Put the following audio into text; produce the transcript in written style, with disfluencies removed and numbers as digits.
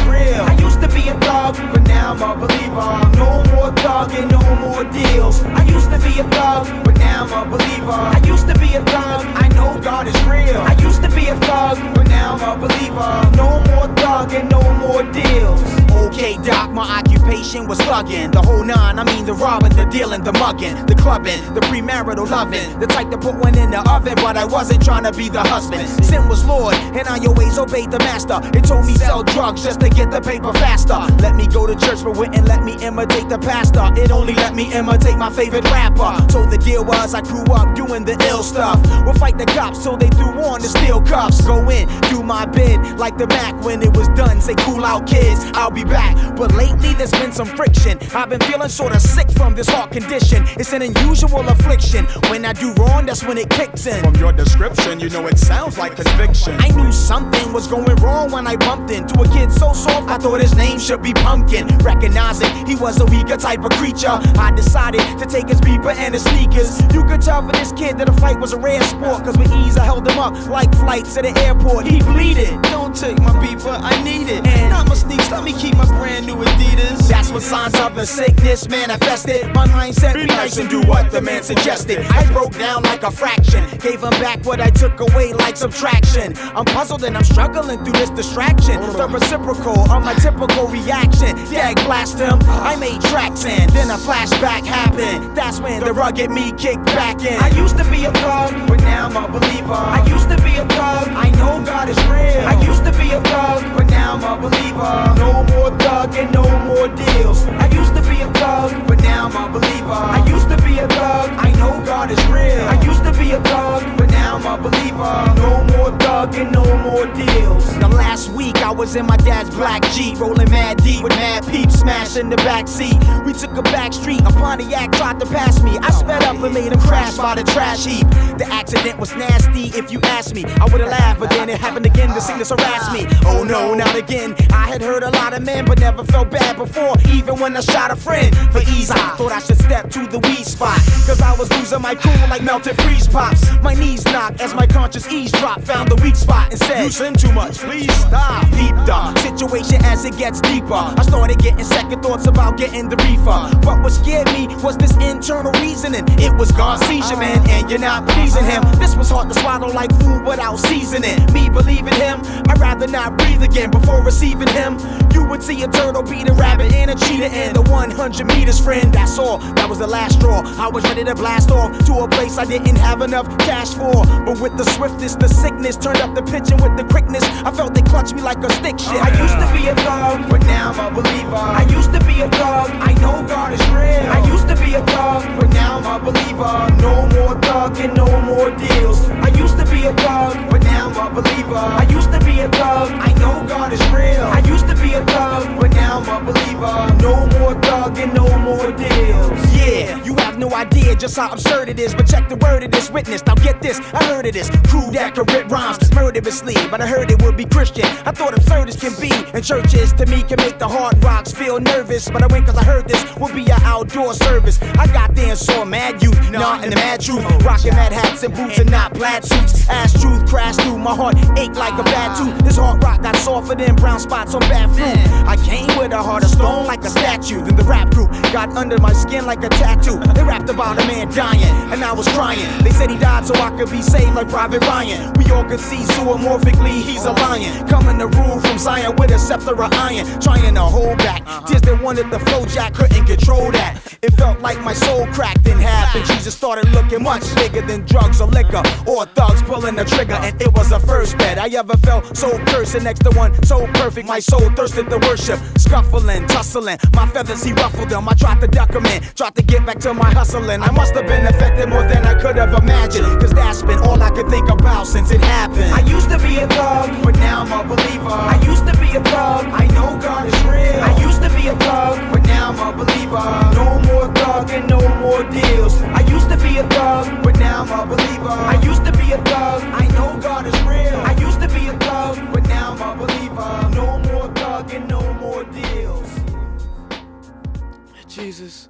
real. I used to be a thug, but now I'm a believer. No more thugging, no more deals. I used to be a thug, but now I'm a believer. I used to be a thug, I know God is real. I used to be a thug, but now I'm a believer. No more thugging, no more deals. Okay, Doc, my occupation was thugging. The whole nine, I mean the robbing, the dealing, the mugging, the clubbing, the premarital loving. The type to put one in the oven, but I wasn't trying to be the husband. Sin was Lord, and I always obeyed the master. It told me sell drugs just to get the paper faster. Let me go to church, but wouldn't let me imitate the pastor. It only let me imitate my favorite rapper. So the deal was I grew up doing the ill stuff. We'll fight the cops till they threw on the steel cuffs. Go in, do my bid, like the Mac when it was done. Say cool out kids, I'll be back. But lately there's been some friction. I've been feeling sorta sick from this heart condition. It's an unusual affliction. When I do wrong, that's when it kicks in. From your description, you know it sounds like conviction. I knew something was going wrong when I bumped into a kid so soft I thought his name should be Pumpkin. Recognizing he was a weaker type of creature, I decided to take his beeper and his sneakers. You could tell for this kid that a fight was a rare sport, cause with ease I held him up like flights at the airport. He bleeded. Don't take my beeper, I need it. And not my sneaks, let me keep my brand new Adidas. That's when signs of the sickness manifested. My mindset be nice and do what the man suggested. I broke down like a fraction, gave him back what I took away like subtraction. I'm puzzled and I'm struggling through this distraction. The reciprocal of my typical reaction. Dag blast him, I made tracks and then a flashback happened. That's when the rugged me kicked back in. I used to be a thug, but now I'm a believer. I used to be a thug, I know God is real. I used to be a thug, but now I'm a believer. No more thugging, no more deals. I used to be a thug, but now I'm a believer. I used to be a thug, I know God is real. I used to be a thug, but now I'm a believer. No more thugging, no more deals. Now last week I was in my dad's black Jeep, rolling mad deep with mad peeps, smash in the back seat. We took a back street, a Pontiac tried to pass me. I sped up and made him crash by the trash heap. The accident was nasty, if you ask me. I would've laughed, but then it happened again. The sickness harassed me. Oh no, not again. I had heard a lot of men, but never felt bad before. Even when I shot a friend for ease, I thought I should step to the weed spot, cause I was losing my cool like melted freeze pops. My knees knocked as my conscious eavesdrop. Found the weak spot and said, You sin too much, please stop. Deep the situation as it gets deeper. I started getting second thoughts about getting the reefer. But what scared me was this internal reasoning. It was God's seizure, man, and you're not pleasing him. This was hard to swallow like food without seasoning. Me believing him, I'd rather not breathe again before receiving him. You would see a turtle beat a rabbit and a cheetah in the 100 meters, friend. That's all, that was the last straw. I was ready to blast off to a place I didn't have enough cash for. But with the swiftness, the sickness turned up the pitch, and with the quickness, I felt they clutched me like a stick shit. I used to be a thug, but now I'm a believer. I used to be a thug, I know God is real. I used to be a thug, but now I'm a believer. No more thugging, no more deals. I used to be a thug, but now I'm a believer. I used to be a thug, I know God is real. I used to be a thug, but now I'm a believer. No more thugging, no more deals. Yeah, you have no idea just how absurd it is, but check the word of this witness. Now get this, I heard of this crew that could rip rhymes murderously, but I heard it would be Christian. I thought absurd as can be, and churches to me can make the hard rocks feel nervous. But I went cause I heard this would be an outdoor service. I got there and saw mad youth, nah, and the mad truth, rocking mad hats and boots and not plaid suits. Ass truth crashed through, my heart ached like a bad tooth. This hard rock got softer than brown spots on bad fruit. I came with a heart of stone like a statue. Then the rap group got under my skin like a tattoo. They rapped about a man dying, and I was crying. They said he died so I could be saved like Private Ryan. We all could see zoomorphically he's a lion, coming to rule from Zion with a scepter of iron, trying to hold back tears that wanted to flow. Jack couldn't control that. It felt like my soul cracked in half, and Jesus started looking much bigger than drugs or liquor or thugs pulling the trigger. And it was the first bed I ever felt so cursed, and next to one so perfect my soul thirsted to worship. Scuffling, tussling, my feathers he ruffled them. I tried to duck him in, tried to get back to my hustling. I must have been affected more than I could have imagined, cause that's been all I could think about since it happened. I used to be a thug, but now I'm a believer. I used to be a thug, I know God is real. I used to be a thug, but now I'm a believer. No more thugging, no more deals. I used to be a thug, but now I'm a believer. I used to be a thug, I know God is real. I used to be a thug, but now I'm a believer. No more thugging, no more deals. Jesus.